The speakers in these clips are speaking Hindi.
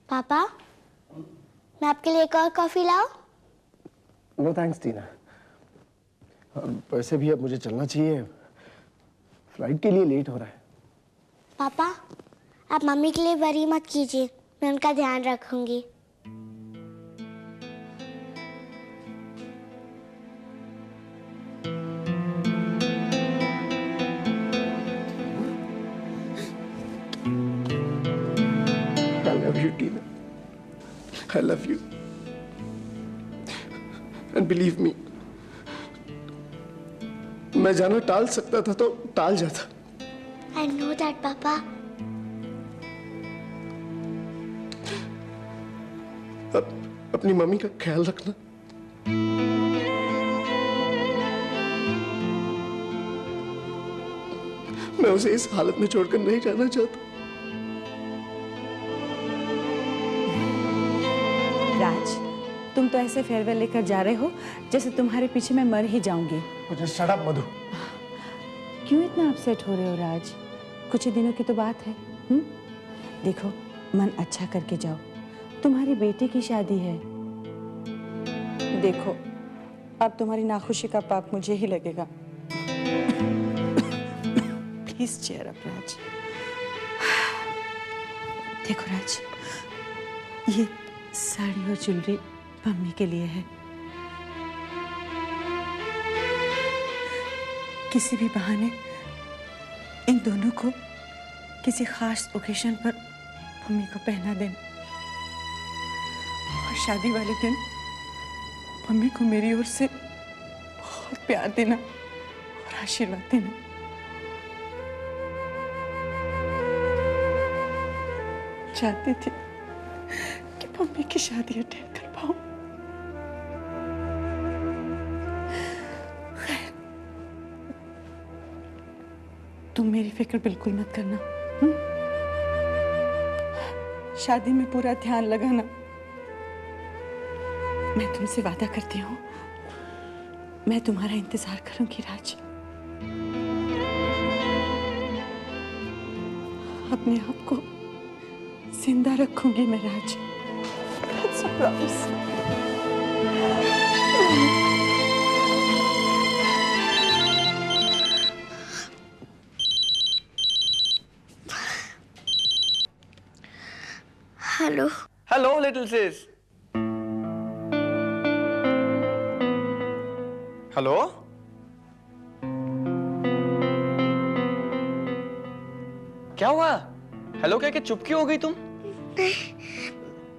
पापा, मैं आपके लिए एक और कॉफी लाऊं? नो थैंक्स टीना। वैसे भी अब मुझे चलना चाहिए, फ्लाइट के लिए लेट हो रहा है। पापा, आप मम्मी के लिए वरी मत कीजिए, मैं उनका ध्यान रखूंगी। I love you, Tina. I love you. And believe me, मैं जाना टाल सकता था तो टाल जाता। I know that, पापा। अपनी मम्मी का ख्याल रखना। मैं उसे इस हालत में छोड़कर नहीं जाना चाहता। राज, तुम तो ऐसे फेयरवेल लेकर जा रहे हो जैसे तुम्हारे पीछे मैं मर ही जाऊंगी। मुझे शट अप मधु। क्यों इतना अपसेट हो रहे हो राज? कुछ ही दिनों की तो बात है। देखो, मन अच्छा करके जाओ, तुम्हारी बेटी की शादी है। देखो, अब तुम्हारी नाखुशी का पाप मुझे ही लगेगा। प्लीज चेयर अप राज। देखो राज, ये साड़ी और ज्वेलरी मम्मी के लिए है। किसी भी बहाने इन दोनों को किसी खास ओकेजन पर मम्मी को पहना देना और शादी वाले दिन मम्मी को मेरी ओर से बहुत प्यार देना और आशीर्वाद देना। चाहती थी कि मम्मी की शादी अटेंड कर पाऊं। तुम मेरी फिक्र बिल्कुल मत करना। शादी में पूरा ध्यान लगाना। मैं तुमसे वादा करती हूँ, मैं तुम्हारा इंतजार करूंगी राज। अपने आप को जिंदा रखूंगी मैं Raj. That's a promise. Hello. Hello little sis. Hello. क्या हुआ? हेलो कह के चुप क्यों हो गई तुम? नहीं,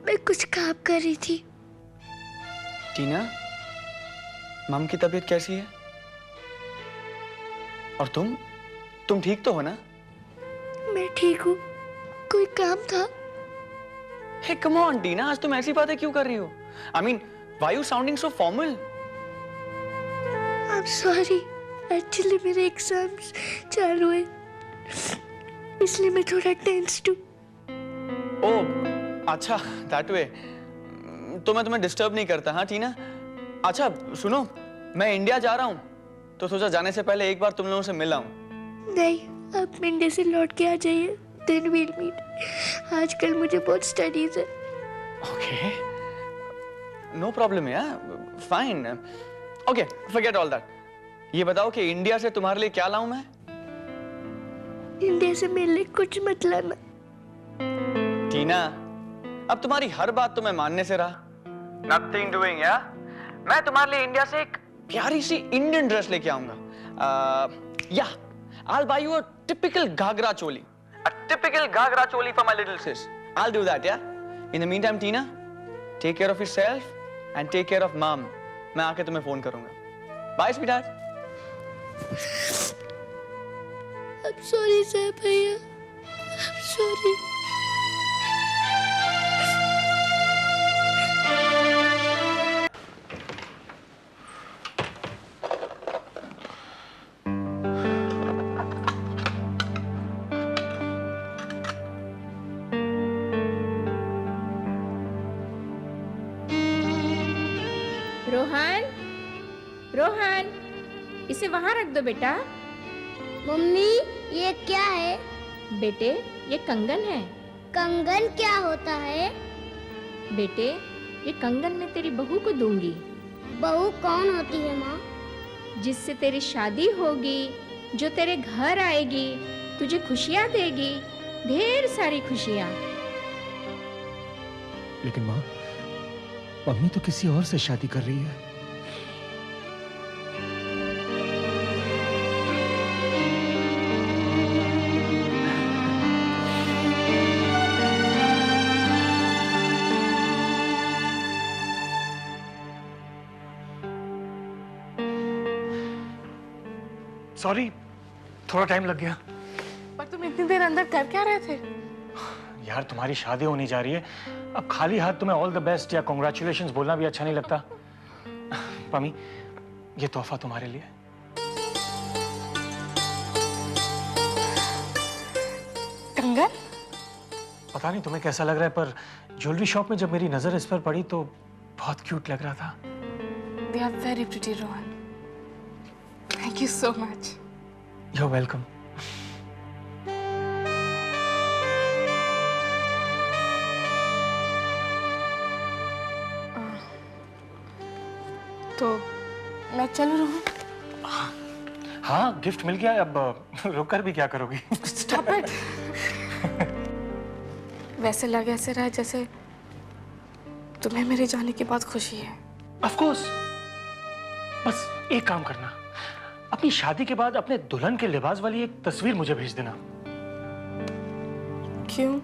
मैं कुछ काम कर रही थी। टीना, मम की तबीयत कैसी है? और तुम ठीक तो हो ना? मैं ठीक हूँ। कोई काम था? हे कम ऑन टीना, आज तुम ऐसी बातें क्यों कर रही हो? I mean, why you sounding so formal? I am sorry, actually मेरे एग्जाम्स चालू है, इसलिए मैं थोड़ा टेंस्ड हूँ। ओह अच्छा, दैट वे। तो मैं तुम्हें डिस्टर्ब नहीं करता। हाँ टीना, अच्छा सुनो, मैं इंडिया जा रहा हूँ तो सोचा जाने से पहले एक बार तुम लोगों से मिल आऊं। नहीं, आप इंडिया से लौट के आ जाइए, देन वील मीट। आजकल मुझे बहुत स्टडीज है। ओके, नो प्रॉब्लम यार, fine. Okay, forget all that. ये बताओ कि इंडिया से तुम्हारे लिए क्या लाऊं मैं? इंडिया से मेरे लिए कुछ मत लाना। टीना, अब तुम्हारी हर बात तो मैं मानने से रहा। नथिंग डूइंग या? मैं तुम्हारे लिए इंडिया से एक प्यारी सी इंडियन ड्रेस लेके आऊंगा। या I'll buy you a typical ghagra choli, a typical ghagra choli for my little sis. I'll do that, yeah. In the meantime, Tina, take care of yourself and take care of mom. मैं आके तुम्हें फोन करूंगा। Bye, sweetheart. I'm sorry sir भैया, I'm sorry. रोहन, रोहन, इसे वहां रख दो बेटा। मम्मी, ये क्या है? बेटे, ये कंगन है। कंगन क्या होता है? बेटे, ये कंगन मैं तेरी बहू को दूंगी, बहू कौन होती है माँ? जिससे तेरी शादी होगी, जो तेरे घर आएगी, तुझे खुशियाँ देगी, ढेर सारी खुशियाँ। लेकिन माँ, मम्मी तो किसी और से शादी कर रही है। सॉरी, थोड़ा टाइम लग गया। पर तुम इतनी देर अंदर कर क्या रहे थे? यार तुम्हारी शादी होने जा रही है, अब खाली हाथ तुम्हें ऑल द बेस्ट या कॉन्ग्रेचुलेशंस बोलना भी अच्छा नहीं लगता। पमी, ये तोहफा तुम्हारे लिए। कंगन? पता नहीं तुम्हें कैसा लग रहा है, पर ज्वेलरी शॉप में जब मेरी नजर इस पर पड़ी तो बहुत क्यूट लग रहा था। They are very pretty, Rohan. Thank you so much. You're welcome. तो मैं चलूं रोहन? हाँ, गिफ्ट मिल गया, अब रुककर भी क्या करोगी? Stop it. वैसे लग ऐसे रहा है जैसे तुम्हें मेरे जाने के बाद खुशी है। Of course. बस एक काम करना, अपनी शादी के बाद अपने दुल्हन के लिबास वाली एक तस्वीर मुझे भेज देना। क्यों?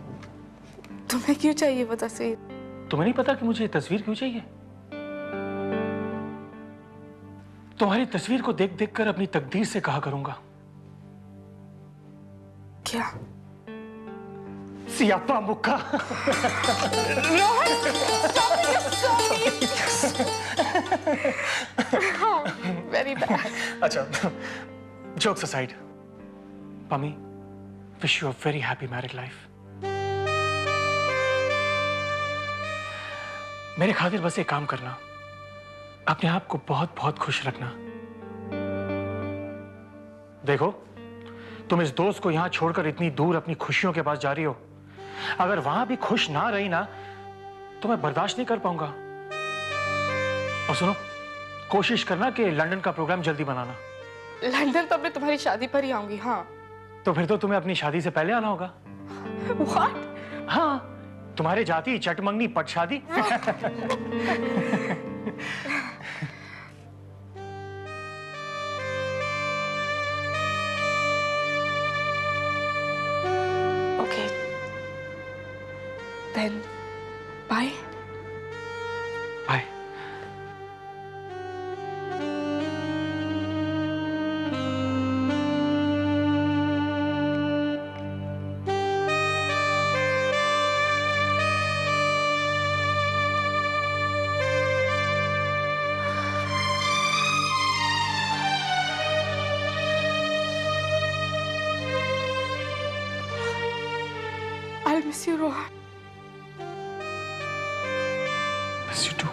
तुम्हें क्यों चाहिए वो तस्वीर? तुम्हें नहीं पता कि मुझे ये तस्वीर क्यों चाहिए? तुम्हारी तस्वीर को देख देख कर अपनी तकदीर से कहा करूंगा, क्या? सियापा मुक्का। Very bad. अच्छा, jokes aside, Pami, wish you a very happy married life. मेरे खातिर बस एक काम करना, अपने आप को बहुत बहुत खुश रखना। देखो, तुम इस दोस्त को यहां छोड़कर इतनी दूर अपनी खुशियों के पास जा रही हो, अगर वहां भी खुश ना रही ना तो मैं बर्दाश्त नहीं कर पाऊंगा। और सुनो, कोशिश करना कि लंदन का प्रोग्राम जल्दी बनाना। लंदन तो मैं तुम्हारी शादी पर ही आऊंगी। हाँ। तो फिर तो तुम्हें अपनी शादी से पहले आना होगा। What? हाँ, तुम्हारे जाति चटमंगनी पट शादी। Okay. Then, bye. Bye. I'll miss you, Rohan. Miss you too.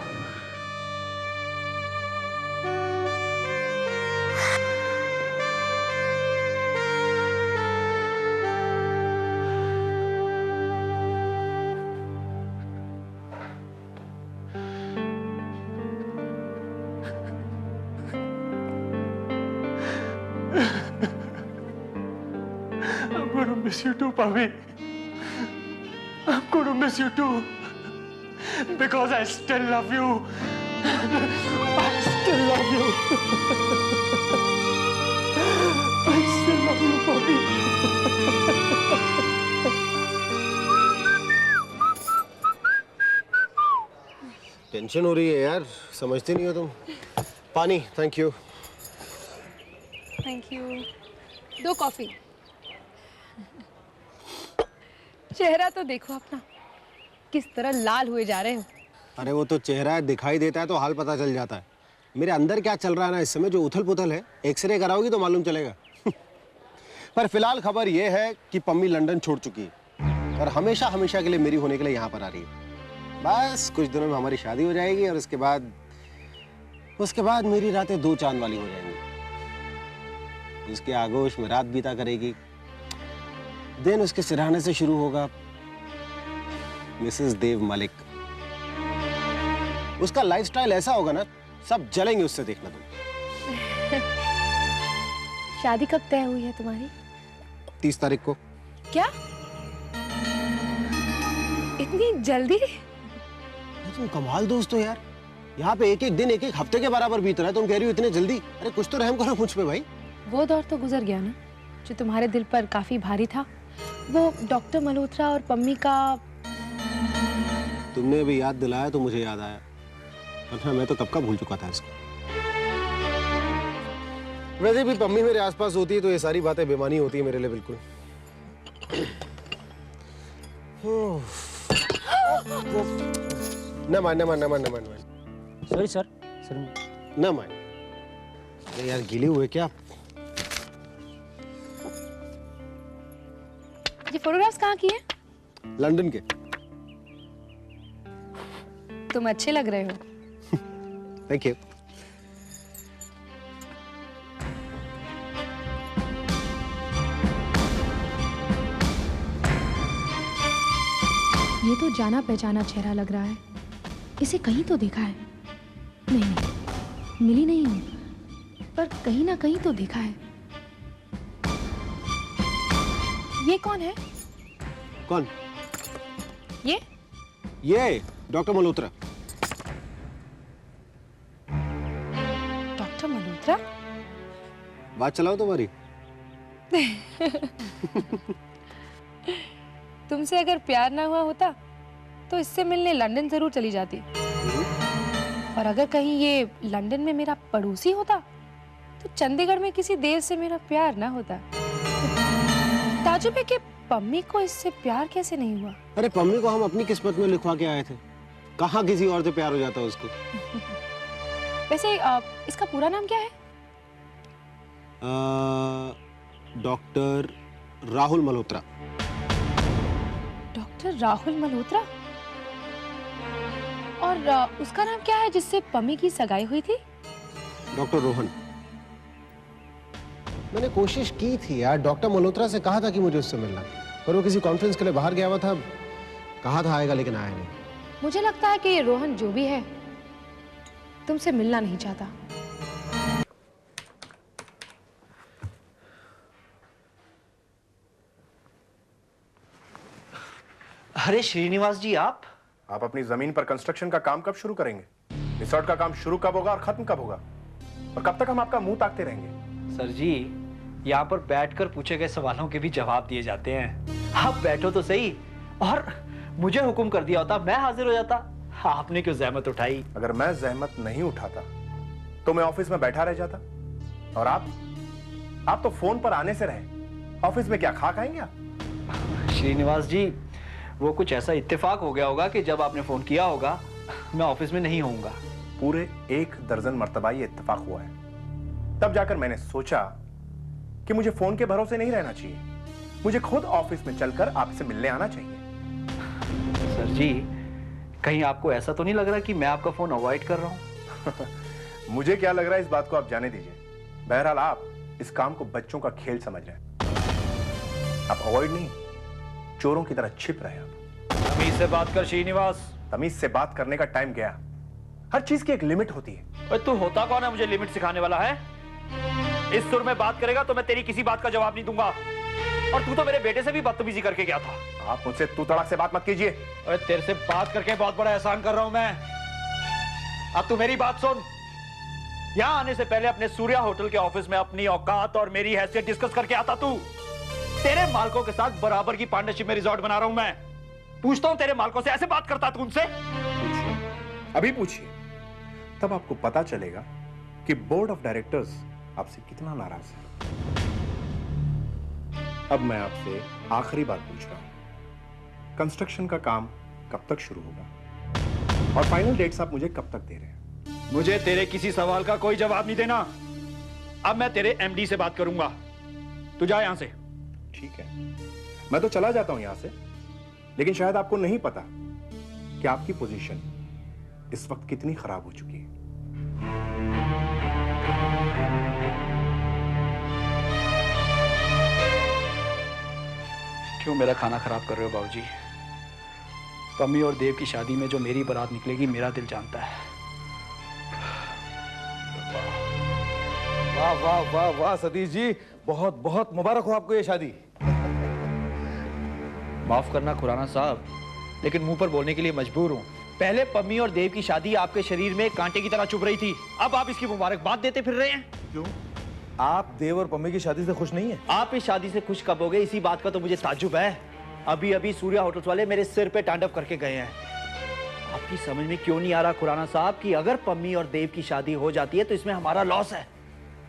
I'm going to miss you too, Pami. I'm going to miss you too. Because I still love you. I still love you. I still love you, Pami. Tension हो रही है यार, समझते नहीं हो तुम। पानी, thank you. Thank you. 2 coffee. चेहरा तो देखो अपना, किस तरह लाल हुए जा रहे हो। अरे वो तो चेहरा दिखाई देता है तो हाल पता चल जाता है। मेरे अंदर क्या चल रहा है ना इस समय, जो उथल पुथल है, एक्सरे कराओगी तो मालूम चलेगा। पर फिलहाल खबर ये है कि पम्मी लंदन छोड़ चुकी है और हमेशा हमेशा के लिए मेरी होने के लिए यहाँ पर आ रही है। बस कुछ दिनों में हमारी शादी हो जाएगी और उसके बाद मेरी रातें 2 चांद वाली हो जाएंगी। उसके आगोश में रात बीता करेगी, दिन उसके सिरहाने से शुरू होगा। मिसेस देव मलिक। उसका लाइफस्टाइल ऐसा होगा ना, सब जलेंगे उससे, देखना तुम। शादी कब तय हुई है तुम्हारी? 30 तारीख को। क्या इतनी जल्दी? तुम कमाल दोस्त हो यार, यहाँ पे एक एक दिन एक एक हफ्ते के बराबर बीत रहा है, तुम कह रही हो इतने जल्दी? अरे कुछ तो रहम करो मुझ पे भाई। वो दौर तो गुजर गया ना, जो तुम्हारे दिल पर काफी भारी था। वो डॉक्टर मल्होत्रा और पम्मी का। तुमने अभी याद दिलाया तो मुझे याद आया, वरना मैं तो कब का भूल चुका था इसको। वैसे भी पम्मी मेरे आसपास होती है तो ये सारी बातें बेमानी होती है मेरे लिए बिल्कुल। न मान न मान न मान न मान। Sorry sir. न मान। अरे यार गिले हुए क्या? ये फोटोग्राफ्स कहाँ की है? लंदन के। तुम अच्छे लग रहे हो। Thank you. ये तो जाना पहचाना चेहरा लग रहा है, इसे कहीं तो देखा है। नहीं, मिली नहीं हूं, पर कहीं ना कहीं तो देखा है। ये कौन है? कौन? ये डॉक्टर मल्होत्रा। डॉक्टर मल्होत्रा? बात चलाओ तुम्हारी। तुमसे अगर प्यार ना हुआ होता तो इससे मिलने लंदन जरूर चली जाती। और अगर कहीं ये लंदन में मेरा पड़ोसी होता तो चंडीगढ़ में किसी देव से मेरा प्यार ना होता। ताजुब है कि पम्मी को इससे प्यार कैसे नहीं हुआ? अरे पम्मी को हम अपनी किस्मत में लिखवा के आए थे, कहाँ किसी और से प्यार हो जाता उसको। वैसे इसका पूरा नाम क्या है? डॉक्टर राहुल मल्होत्रा। डॉक्टर राहुल मल्होत्रा? और उसका नाम क्या है जिससे पम्मी की सगाई हुई थी? डॉक्टर रोहन। मैंने कोशिश की थी यार, डॉक्टर मल्होत्रा से कहा था कि मुझे उससे मिलना, पर वो किसी कॉन्फ्रेंस के लिए बाहर गया हुआ था। कहा था आएगा लेकिन आया नहीं। मुझे लगता है कि ये रोहन जो भी है तुमसे मिलना नहीं चाहता। अरे श्रीनिवास जी, आप अपनी जमीन पर कंस्ट्रक्शन का काम कब शुरू करेंगे? रिसोर्ट का काम शुरू कब होगा और खत्म कब होगा? और कब तक हम आपका मुंह ताकते रहेंगे? सर जी, यहाँ पर बैठकर पूछे गए सवालों के भी जवाब दिए जाते हैं। आप बैठो तो सही। और मुझे हुक्म कर दिया होता, मैं हाजिर हो जाता। आपने क्यों जहमत उठाई? अगर मैं जहमत नहीं उठाता तो मैं ऑफिस में बैठा रह जाता। और आप तो फोन पर आने से रहे, ऑफिस में क्या खा खाएंगे आप? श्रीनिवास जी, वो कुछ ऐसा इत्तेफाक हो गया होगा कि जब आपने फोन किया होगा मैं ऑफिस में नहीं होऊंगा। पूरे 1 दर्जन मर्तबा ये इत्तेफाक हुआ है, तब जाकर मैंने सोचा कि मुझे फोन के भरोसे नहीं रहना चाहिए, मुझे खुद ऑफिस में चलकर आपसे मिलने आना चाहिए। सर जी, कहीं आपको ऐसा तो नहीं लग रहा कि मैं आपका फोन अवॉइड कर रहा हूं? मुझे क्या लग रहा है इस बात को आप जाने दीजिए। बहरहाल आप इस काम को बच्चों का खेल समझ रहे हैं। आप अवॉइड नहीं, चोरों की तरह छिप रहे हैं। तमीज से बात कर श्रीनिवास। तमीज से बात करने का टाइम गया। हर चीज की एक लिमिट होती है। तू होता कौन है मुझे लिमिट सिखाने वाला है? इस सुर में बात करेगा तो मैं तेरी किसी बात का जवाब नहीं दूंगा। और तू तो मेरे बेटे से भी बदतमीजी करके गया था। आप मुझसे तू तड़ाक से बात मत कीजिए। अरे तेरे से बात करके बहुत बड़ा एहसान कर रहा हूं मैं। अब तू मेरी बात सुन। यहां आने से पहले अपने सूर्या होटल के ऑफिस में अपनी औकात और मेरी हैसियत डिस्कस करके आता तू। तेरे मालकों के साथ बराबर की पार्टनरशिप में रिजॉर्ट बना रहा हूं मैं। पूछता हूं तेरे मालकों से, ऐसे बात करता तू उनसे? अभी पूछिए, तब आपको पता चलेगा कि बोर्ड ऑफ डायरेक्टर्स आपसे कितना नाराज है। अब मैं आपसे आखिरी बात पूछ रहा हूं, कंस्ट्रक्शन का काम कब तक शुरू होगा और फाइनल डेट्स आप मुझे कब तक दे रहे हैं? मुझे तेरे किसी सवाल का कोई जवाब नहीं देना। अब मैं तेरे एमडी से बात करूंगा। तू जा यहां से। ठीक है, मैं तो चला जाता हूं यहां से, लेकिन शायद आपको नहीं पता कि आपकी पोजीशन इस वक्त कितनी खराब हो चुकी है। क्यों मेरा खाना खराब कर रहे हो बाबूजी? पम्मी और देव की शादी में जो मेरी बारात निकलेगी मेरा दिल जानता है। वाह वाह वाह वाह सतीश जी, बहुत बहुत मुबारक हो आपको ये शादी। माफ करना खुराना साहब, लेकिन मुंह पर बोलने के लिए मजबूर हूँ। पहले पम्मी और देव की शादी आपके शरीर में कांटे की तरह चुभ रही थी, अब आप इसकी मुबारकबाद देते फिर रहे हैं। क्यों? आप देव और पम्मी की शादी से खुश नहीं है? आप इस शादी से खुश कब हो गए, इसी बात का तो मुझे ताज्जुब है। अभी अभी सूर्या होटल्स वाले मेरे सिर पे तांडव करके गए हैं। आपकी समझ में क्यों नहीं आ रहा खुराना साहब कि अगर पम्मी और देव की शादी हो जाती है तो इसमें हमारा लॉस है।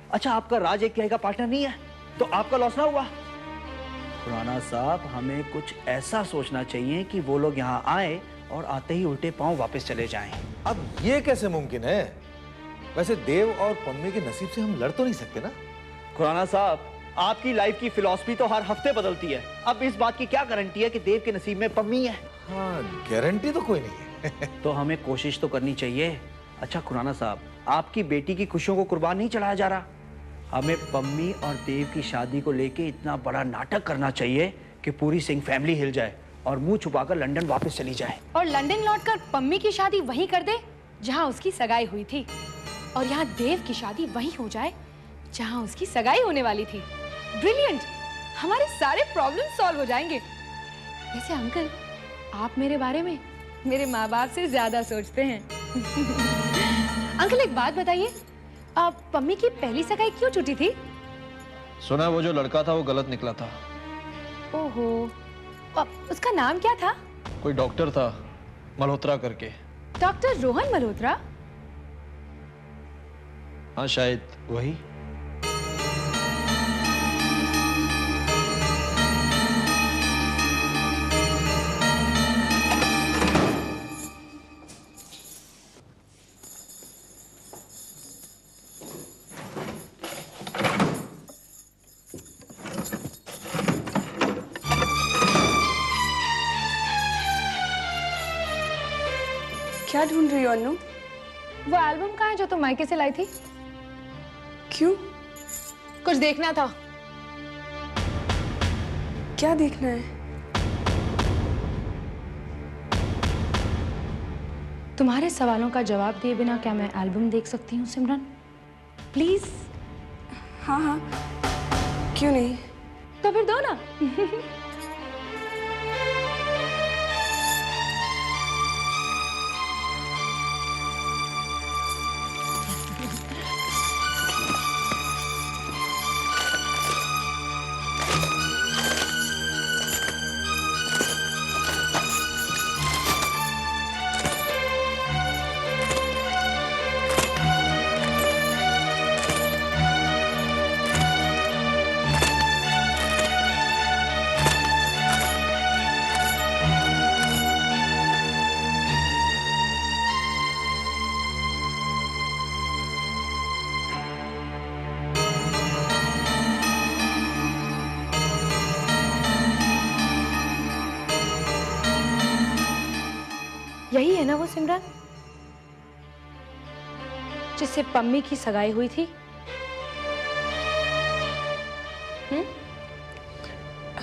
अच्छा, आपका राज एक तिहाई का पार्टनर नहीं है तो आपका लॉस ना हुआ। खुराना साहब, हमें कुछ ऐसा सोचना चाहिए कि वो लोग यहाँ आए और आते ही उल्टे पांव वापस चले जाएं। अब ये कैसे मुमकिन है? वैसे देव और पम्मी के नसीब से हम लड़ तो नहीं सकते ना? खुराना साहब, आपकी लाइफ की फिलॉसफी तो हर हफ्ते बदलती है। अब इस बात की क्या गारंटी है कि देव के नसीब में पम्मी है? हाँ, गारंटी तो कोई नहीं है। तो हमें कोशिश तो करनी चाहिए। अच्छा खुराना साहब, आपकी बेटी की खुशियों को कुर्बान नहीं चढ़ाया जा रहा। हमें पम्मी और देव की शादी को लेके इतना बड़ा नाटक करना चाहिए कि पूरी सिंह फैमिली हिल जाए और मुंह छुपाकर लंदन वापस चली जाए। और लंदन लौटकर पम्मी की शादी वहीं कर दे जहां उसकी सगाई हुई थी, और यहाँ देव की शादी वहीं हो जाए जहां उसकी सगाई होने वाली थी। ब्रिलियंट! हमारे सारे प्रॉब्लम सॉल्व हो जाएंगे। वैसे अंकल, आप मेरे बारे में मेरे माँ बाप से ज्यादा सोचते हैं। अंकल एक बात बताइए, आप पम्मी की पहली सगाई क्यों टूटी थी? सुना वो जो लड़का था वो गलत निकला था। ओहो, उसका नाम क्या था? कोई डॉक्टर था, मल्होत्रा करके। डॉक्टर रोहन मल्होत्रा? हाँ शायद वही। क्या ढूंढ रही हो अनु? वो एल्बम कहाँ है जो तुम मायके से लाई थी? क्यों? कुछ देखना था। क्या देखना है? तुम्हारे सवालों का जवाब दिए बिना क्या मैं एल्बम देख सकती हूँ सिमरन? प्लीज। हाँ हाँ, क्यों नहीं? तो फिर दो ना। यही है ना वो सिमरन जिससे पम्मी की सगाई हुई थी?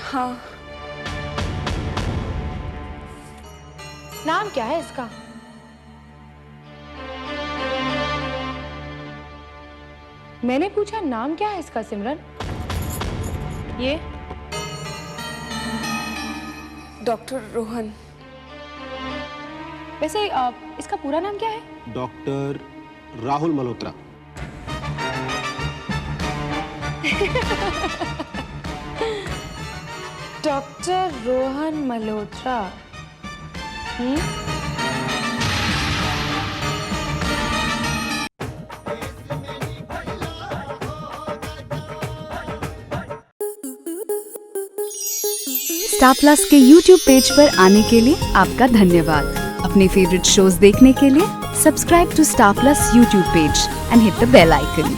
हाँ। नाम क्या है इसका? मैंने पूछा नाम क्या है इसका सिमरन? ये डॉक्टर रोहन। वैसे इसका पूरा नाम क्या है? Doctor Rahul Malhotra. Doctor Rohan Malhotra. Star plus के YouTube पेज पर आने के लिए आपका धन्यवाद। अपने फेवरेट शोज देखने के लिए subscribe to Star Plus YouTube page and hit the bell icon.